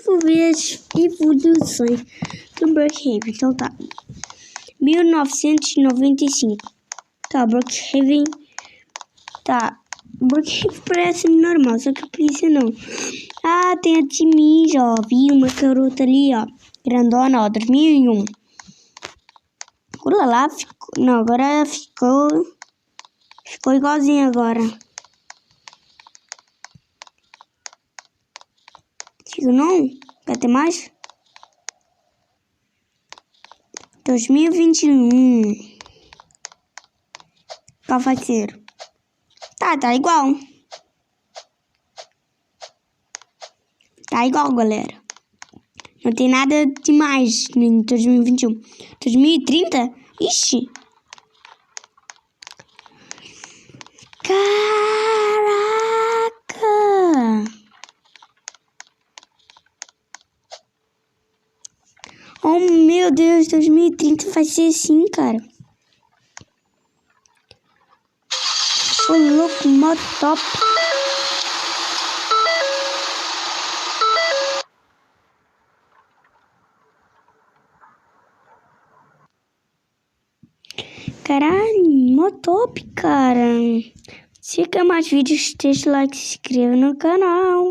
vou ver as evoluções do Brookhaven. Então tá. 1995. Tá, Brookhaven. Tá. Brookhaven parece normal, só que a polícia não. Ah, tem a Timinja, ó. Vi uma garota ali, ó. Grandona, ó. 2001. Olha lá, ficou. Não, agora ficou. Ficou igualzinho agora. Fico não? Quer ter mais? 2021. Qual vai ser? Tá igual. Tá igual, galera. Não tem nada demais em 2021. 2030? Ixi. Caraca. Oh, meu Deus. 2030 vai ser assim, cara. Ô, louco, mó top. Caralho, mó top, cara. Se quer mais vídeos, deixa o like e se inscreva no canal.